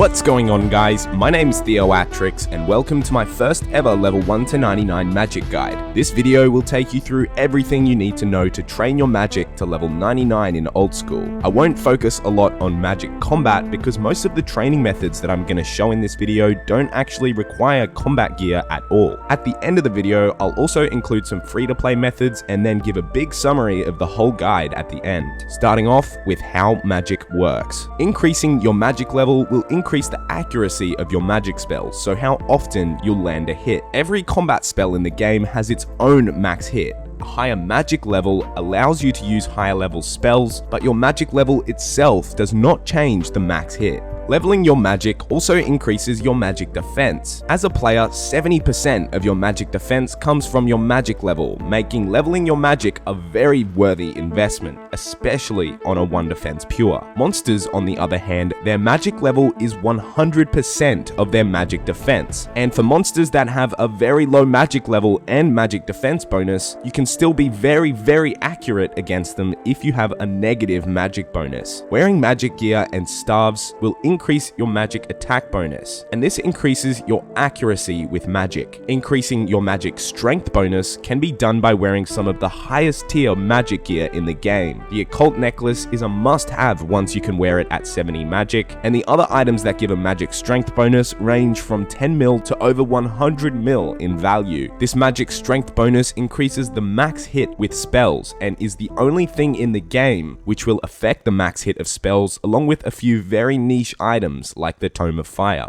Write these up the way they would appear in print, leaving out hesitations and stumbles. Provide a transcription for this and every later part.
What's going on, guys? My name's Theoatrix and welcome to my first ever level 1 to 99 magic guide. This video will take you through everything you need to know to train your magic to level 99 in Old School. I won't focus a lot on magic combat because most of the training methods that I'm going to show in this video don't actually require combat gear at all. At the end of the video, I'll also include some free-to-play methods and then give a big summary of the whole guide at the end. Starting off with how magic works. Increasing your magic level will increase the accuracy of your magic spells, so how often you'll land a hit. Every combat spell in the game has its own max hit. A higher magic level allows you to use higher level spells, but your magic level itself does not change the max hit. Leveling your magic also increases your magic defense. As a player, 70% of your magic defense comes from your magic level, making leveling your magic a very worthy investment, especially on a 1 defense pure. Monsters, on the other hand, their magic level is 100% of their magic defense. And for monsters that have a very low magic level and magic defense bonus, you can still be very accurate against them if you have a negative magic bonus. Wearing magic gear and staves will increase your magic attack bonus, and this increases your accuracy with magic. Increasing your magic strength bonus can be done by wearing some of the highest tier magic gear in the game. The occult necklace is a must-have once you can wear it at 70 magic, and the other items that give a magic strength bonus range from 10 mil to over 100 mil in value. This magic strength bonus increases the max hit with spells and is the only thing in the game which will affect the max hit of spells, along with a few very niche items like the Tome of Fire.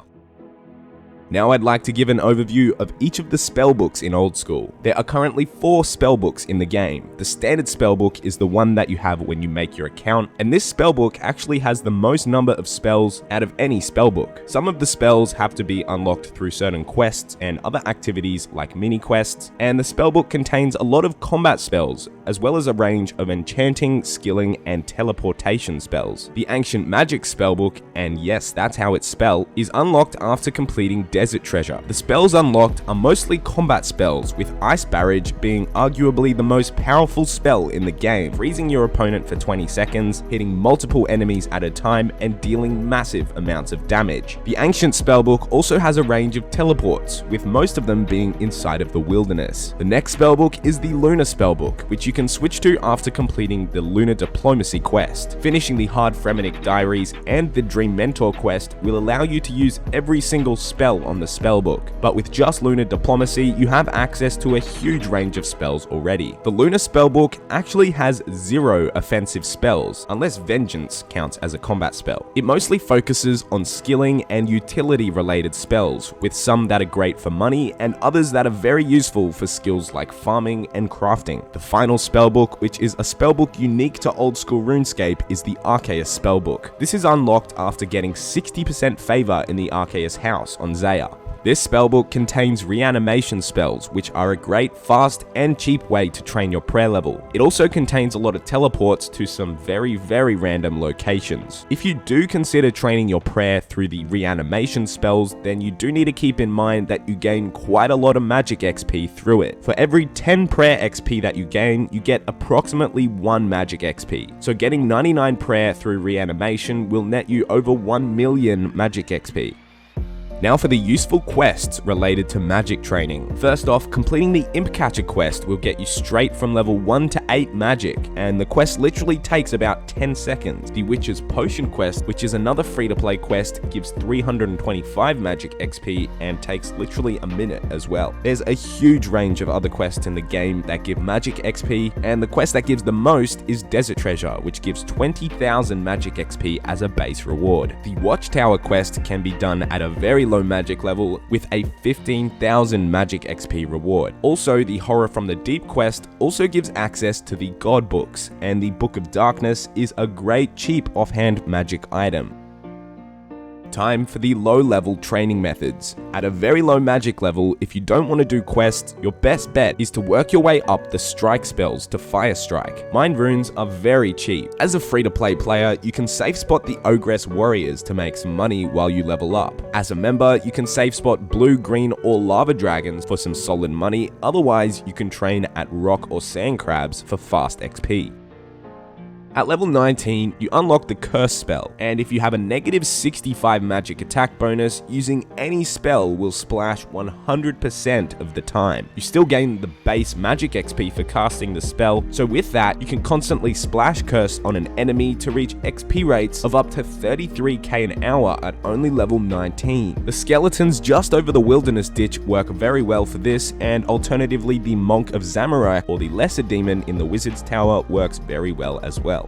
Now I'd like to give an overview of each of the spellbooks in Old School. There are currently 4 spellbooks in the game. The standard spellbook is the one that you have when you make your account, and this spellbook actually has the most number of spells out of any spellbook. Some of the spells have to be unlocked through certain quests and other activities like mini quests, and the spellbook contains a lot of combat spells, as well as a range of enchanting, skilling, and teleportation spells. The Ancient Magic spellbook, and yes, that's how it's spelled, is unlocked after completing Desert Treasure. The spells unlocked are mostly combat spells, with Ice Barrage being arguably the most powerful spell in the game, freezing your opponent for 20 seconds, hitting multiple enemies at a time, and dealing massive amounts of damage. The Ancient spellbook also has a range of teleports, with most of them being inside of the wilderness. The next spellbook is the Lunar spellbook, which you can switch to after completing the Lunar Diplomacy quest. Finishing the Hard Fremennik Diaries and the Dream Mentor quest will allow you to use every single spell on the spellbook, but with just Lunar Diplomacy, you have access to a huge range of spells already. The Lunar spellbook actually has 0 offensive spells, unless Vengeance counts as a combat spell. It mostly focuses on skilling and utility related spells, with some that are great for money and others that are very useful for skills like farming and crafting. The final spellbook, which is a spellbook unique to Old School RuneScape, is the Arceus spellbook. This is unlocked after getting 60% favor in the Arceus house on Zaya. This spellbook contains reanimation spells, which are a great, fast, and cheap way to train your prayer level. It also contains a lot of teleports to some very random locations. If you do consider training your prayer through the reanimation spells, then you do need to keep in mind that you gain quite a lot of magic XP through it. For every 10 prayer XP that you gain, you get approximately 1 magic XP. So getting 99 prayer through reanimation will net you over 1 million magic XP. Now for the useful quests related to magic training. First off, completing the Imp Catcher quest will get you straight from level 1 to 8 magic, and the quest literally takes about 10 seconds. The Witch's Potion quest, which is another free-to-play quest, gives 325 magic XP and takes literally a minute as well. There's a huge range of other quests in the game that give magic XP, and the quest that gives the most is Desert Treasure, which gives 20,000 magic XP as a base reward. The Watchtower quest can be done at a very low magic level with a 15,000 magic XP reward. Also, the Horror from the Deep quest also gives access to the God books, and the Book of Darkness is a great cheap offhand magic item. Time for the low-level training methods. At a very low magic level, if you don't want to do quests, your best bet is to work your way up the strike spells to Fire Strike. Mind runes are very cheap. As a free-to-play player, you can safe spot the Ogress Warriors to make some money while you level up. As a member, you can safe spot Blue, Green, or Lava Dragons for some solid money. Otherwise, you can train at Rock or Sand Crabs for fast XP. At level 19, you unlock the Curse spell, and if you have a negative 65 magic attack bonus, using any spell will splash 100% of the time. You still gain the base magic XP for casting the spell, so with that, you can constantly splash Curse on an enemy to reach XP rates of up to 33k an hour at only level 19. The skeletons just over the Wilderness Ditch work very well for this, and alternatively the Monk of Zamorai or the Lesser Demon in the Wizard's Tower works very well as well.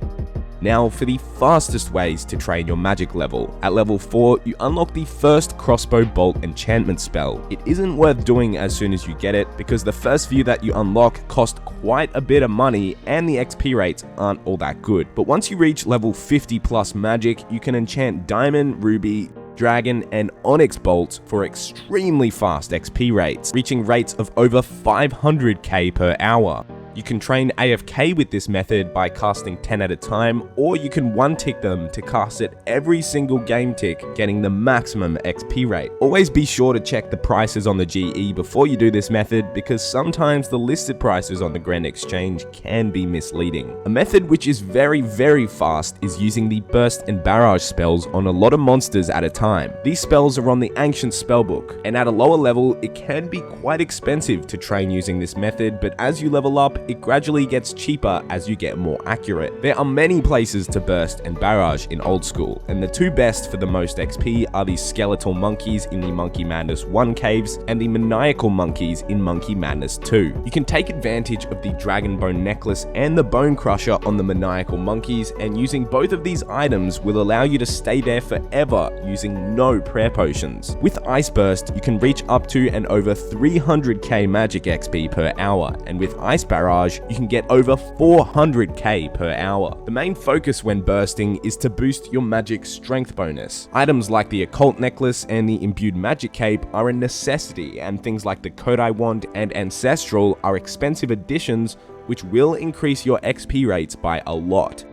Now for the fastest ways to train your magic level. At level 4, you unlock the first crossbow bolt enchantment spell. It isn't worth doing as soon as you get it, because the first few that you unlock cost quite a bit of money and the XP rates aren't all that good. But once you reach level 50 plus magic, you can enchant diamond, ruby, dragon, and onyx bolts for extremely fast XP rates, reaching rates of over 500k per hour. You can train AFK with this method by casting 10 at a time, or you can one-tick them to cast it every single game tick, getting the maximum XP rate. Always be sure to check the prices on the GE before you do this method, because sometimes the listed prices on the Grand Exchange can be misleading. A method which is very fast is using the burst and barrage spells on a lot of monsters at a time. These spells are on the ancient spellbook, and at a lower level it can be quite expensive to train using this method, but as you level up, it gradually gets cheaper as you get more accurate. There are many places to burst and barrage in Old School, and the two best for the most XP are the skeletal monkeys in the Monkey Madness 1 caves and the maniacal monkeys in Monkey Madness 2. You can take advantage of the dragon bone necklace and the bone crusher on the maniacal monkeys, and using both of these items will allow you to stay there forever using no prayer potions. With Ice Burst, you can reach up to and over 300k magic XP per hour, and with Ice Barrage, you can get over 400k per hour. The main focus when bursting is to boost your magic strength bonus. Items like the occult necklace and the imbued magic cape are a necessity, and things like the Kodai wand and ancestral are expensive additions which will increase your XP rates by a lot.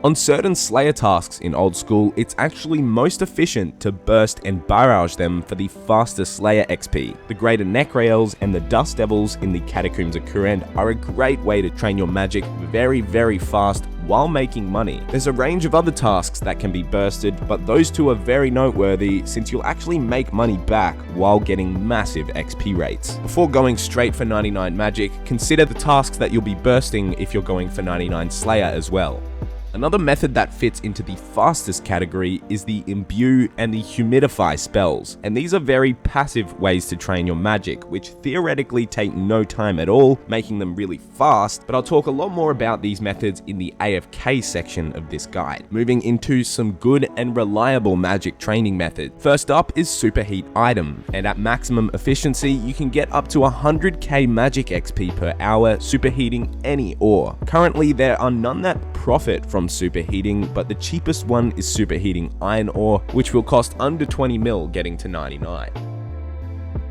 On certain Slayer tasks in Old School, it's actually most efficient to burst and barrage them for the fastest Slayer XP. The Greater Necraels and the Dust Devils in the Catacombs of Kurend are a great way to train your magic very fast while making money. There's a range of other tasks that can be bursted, but those two are very noteworthy since you'll actually make money back while getting massive XP rates. Before going straight for 99 magic, consider the tasks that you'll be bursting if you're going for 99 Slayer as well. Another method that fits into the fastest category is the Imbue and the Humidify spells, and these are very passive ways to train your magic, which theoretically take no time at all, making them really fast, but I'll talk a lot more about these methods in the AFK section of this guide. Moving into some good and reliable magic training methods. First up is Superheat item, and at maximum efficiency, you can get up to 100k magic XP per hour superheating any ore. Currently, there are none that profit from superheating, but the cheapest one is superheating iron ore, which will cost under 20 mil getting to 99.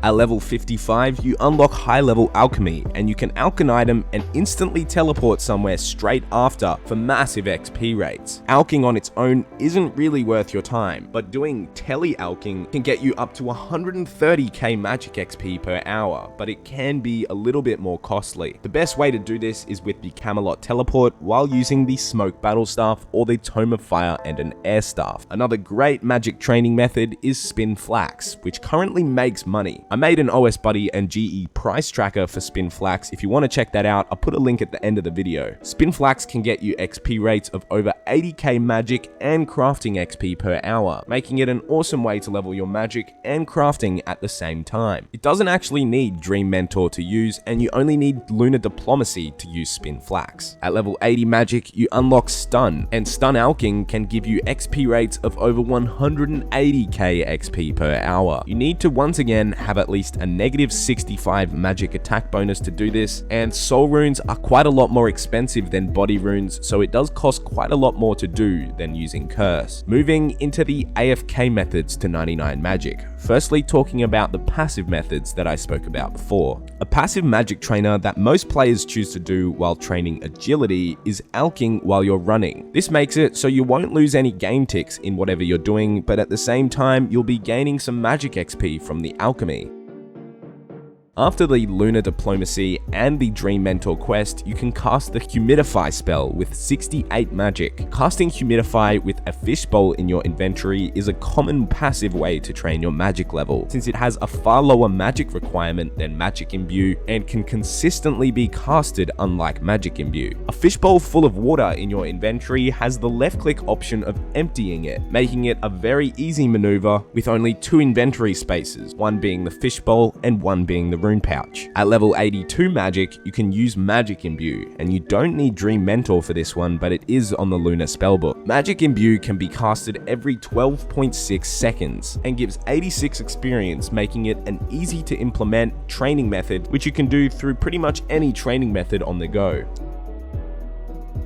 At level 55, you unlock high level alchemy, and you can alch an item and instantly teleport somewhere straight after for massive XP rates. Alching on its own isn't really worth your time, but doing Tele Alching can get you up to 130k magic XP per hour, but it can be a little bit more costly. The best way to do this is with the Camelot teleport while using the Smoke Battle Staff or the Tome of Fire and an Air Staff. Another great magic training method is Spin Flax, which currently makes money. I made an OS Buddy and GE price tracker for Spin Flax. If you want to check that out, I'll put a link at the end of the video. Spin Flax can get you XP rates of over 80k magic and crafting XP per hour, making it an awesome way to level your magic and crafting at the same time. It doesn't actually need Dream Mentor to use, and you only need Lunar Diplomacy to use Spin Flax. At level 80 magic, you unlock Stun, and Stun Alching can give you XP rates of over 180k XP per hour. You need to once again have at least a negative 65 magic attack bonus to do this, and soul runes are quite a lot more expensive than body runes, so it does cost quite a lot more to do than using curse. Moving into the AFK methods to 99 magic. Firstly, talking about the passive methods that I spoke about before. A passive magic trainer that most players choose to do while training agility is alching while you're running. This makes it so you won't lose any game ticks in whatever you're doing, but at the same time, you'll be gaining some magic XP from the alchemy. After the Lunar Diplomacy and the Dream Mentor quest, you can cast the Humidify spell with 68 magic. Casting Humidify with a fishbowl in your inventory is a common passive way to train your magic level, since it has a far lower magic requirement than Magic Imbue and can consistently be casted unlike Magic Imbue. A fishbowl full of water in your inventory has the left click option of emptying it, making it a very easy maneuver with only 2 inventory spaces, one being the fishbowl and one being the rune pouch. At level 82 magic, you can use Magic Imbue, and you don't need Dream Mentor for this one, but it is on the Lunar spellbook. Magic Imbue can be casted every 12.6 seconds and gives 86 experience, making it an easy to implement training method, which you can do through pretty much any training method on the go.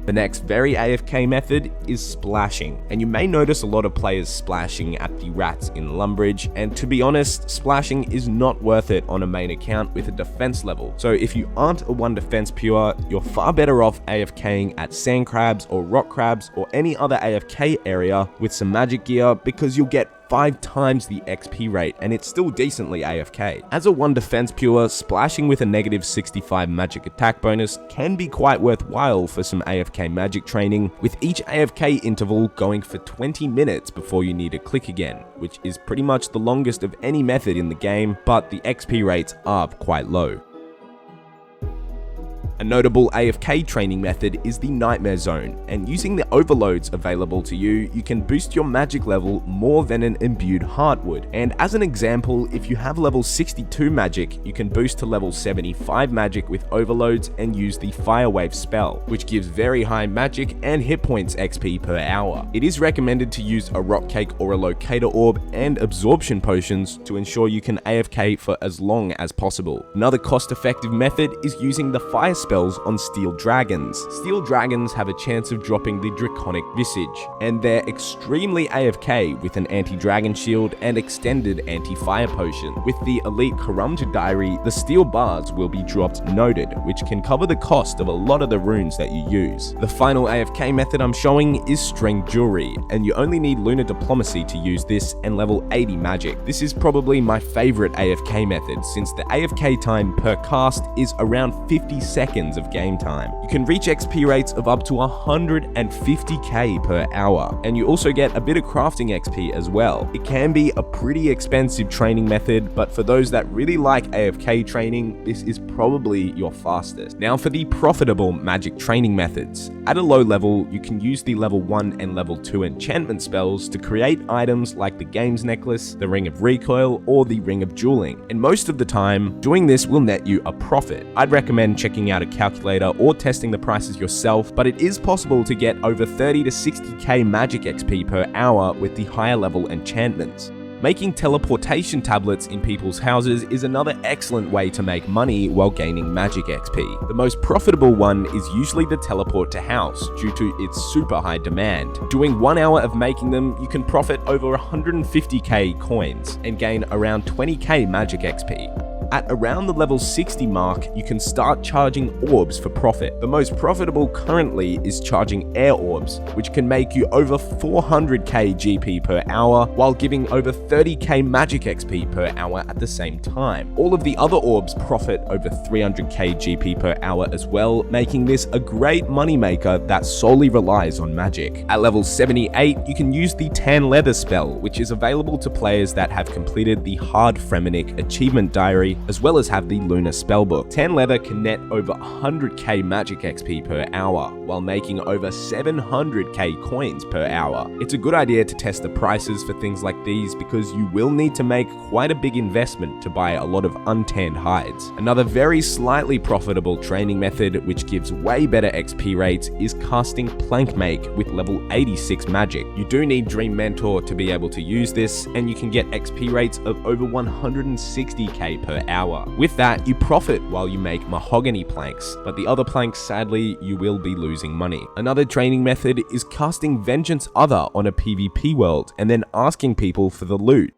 The next very AFK method is splashing, and you may notice a lot of players splashing at the rats in Lumbridge, and to be honest, splashing is not worth it on a main account with a defense level. So if you aren't a 1 defense pure, you're far better off AFKing at sand crabs or rock crabs or any other AFK area with some magic gear, because you'll get 5 times the XP rate, and it's still decently AFK. As a 1 defense pure, splashing with a negative 65 magic attack bonus can be quite worthwhile for some AFK magic training, with each AFK interval going for 20 minutes before you need to click again, which is pretty much the longest of any method in the game, but the XP rates are quite low. A notable AFK training method is the Nightmare Zone, and using the overloads available to you, you can boost your magic level more than an imbued heart would. And as an example, if you have level 62 magic, you can boost to level 75 magic with overloads and use the Firewave spell, which gives very high magic and hit points XP per hour. It is recommended to use a rock cake or a locator orb and absorption potions to ensure you can AFK for as long as possible. Another cost-effective method is using the fire spells on Steel Dragons. Steel Dragons have a chance of dropping the Draconic Visage, and they're extremely AFK with an anti-dragon shield and extended anti-fire potion. With the Elite Karamja Diary, the steel bars will be dropped noted, which can cover the cost of a lot of the runes that you use. The final AFK method I'm showing is String Jewellery, and you only need Lunar Diplomacy to use this and level 80 magic. This is probably my favorite AFK method, since the AFK time per cast is around 50 seconds of game time. You can reach XP rates of up to 150k per hour, and you also get a bit of crafting XP as well. It can be a pretty expensive training method, but for those that really like AFK training, this is probably your fastest. Now for the profitable magic training methods. At a low level, you can use the level 1 and level 2 enchantment spells to create items like the Games Necklace, the Ring of Recoil, or the Ring of Dueling. And most of the time, doing this will net you a profit. I'd recommend checking out a calculator or testing the prices yourself, but it is possible to get over 30 to 60k magic XP per hour with the higher level enchantments. Making teleportation tablets in people's houses is another excellent way to make money while gaining magic XP. The most profitable one is usually the teleport to house due to its super high demand. Doing 1 hour of making them, you can profit over 150k coins and gain around 20k magic XP. At around the level 60 mark, you can start charging orbs for profit. The most profitable currently is charging air orbs, which can make you over 400k GP per hour while giving over 30k magic XP per hour at the same time. All of the other orbs profit over 300k GP per hour as well, making this a great moneymaker that solely relies on magic. At level 78, you can use the Tan Leather spell, which is available to players that have completed the Hard Fremenic Achievement Diary, as well as have the Lunar spellbook. Tan Leather can net over 100k magic XP per hour, while making over 700k coins per hour. It's a good idea to test the prices for things like these, because you will need to make quite a big investment to buy a lot of untanned hides. Another very slightly profitable training method, which gives way better XP rates, is casting Plankmake with level 86 magic. You do need Dream Mentor to be able to use this, and you can get XP rates of over 160k per hour. With that, you profit while you make mahogany planks, but the other planks, sadly, you will be losing money. Another training method is casting Vengeance Other on a PvP world and then asking people for the loot.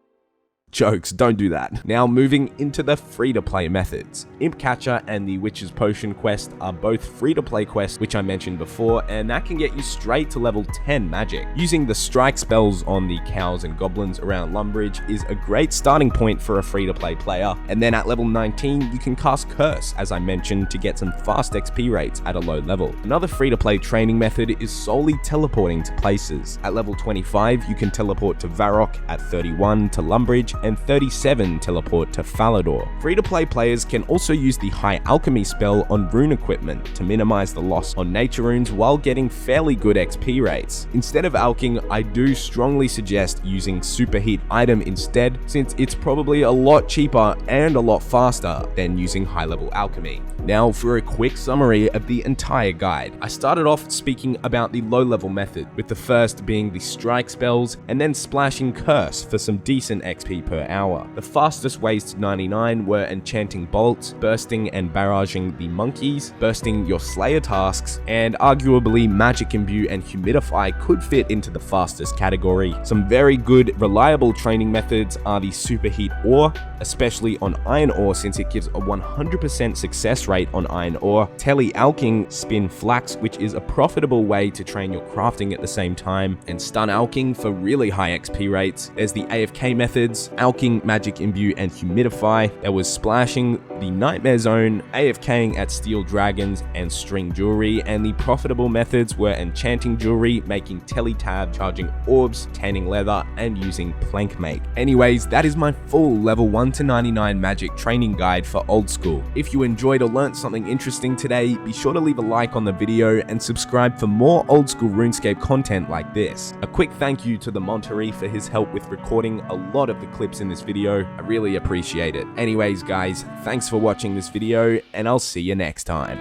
Jokes, don't do that. Now moving into the free-to-play methods. Imp Catcher and the Witch's Potion quest are both free-to-play quests, which I mentioned before, and that can get you straight to level 10 magic. Using the strike spells on the cows and goblins around Lumbridge is a great starting point for a free-to-play player, and then at level 19 you can cast Curse, as I mentioned, to get some fast XP rates at a low level. Another free-to-play training method is solely teleporting to places. At level 25 you can teleport to Varrock, at 31 to Lumbridge, and 37 teleport to Falador. Free-to-play players can also use the High Alchemy spell on rune equipment to minimize the loss on nature runes while getting fairly good XP rates. Instead of alching, I do strongly suggest using Superheat item instead, since it's probably a lot cheaper and a lot faster than using high-level alchemy. Now for a quick summary of the entire guide. I started off speaking about the low-level method, with the first being the strike spells and then splashing Curse for some decent XP per hour. The fastest ways to 99 were Enchanting Bolts, bursting and barraging the monkeys, bursting your Slayer tasks, and arguably Magic Imbue and Humidify could fit into the fastest category. Some very good, reliable training methods are the Superheat ore, especially on iron ore since it gives a 100% success rate on iron ore, Tele Alching spin Flax, which is a profitable way to train your crafting at the same time, and stun alching for really high XP rates. There's the AFK methods, alching, Magic Imbue, and Humidify. There was splashing, the Nightmare Zone, AFKing at Steel Dragons, and String Jewellery, and the profitable methods were Enchanting Jewellery, making Teletabs, charging Orbs, tanning leather, and using Plankmake. Anyways, that is my full level 1 to 99 magic training guide for Old School. If you enjoyed or learnt something interesting today, be sure to leave a like on the video and subscribe for more Old School RuneScape content like this. A quick thank you to the Monterey for his help with recording a lot of the clips in this video. I really appreciate it. Anyways guys, thanks for watching this video and I'll see you next time.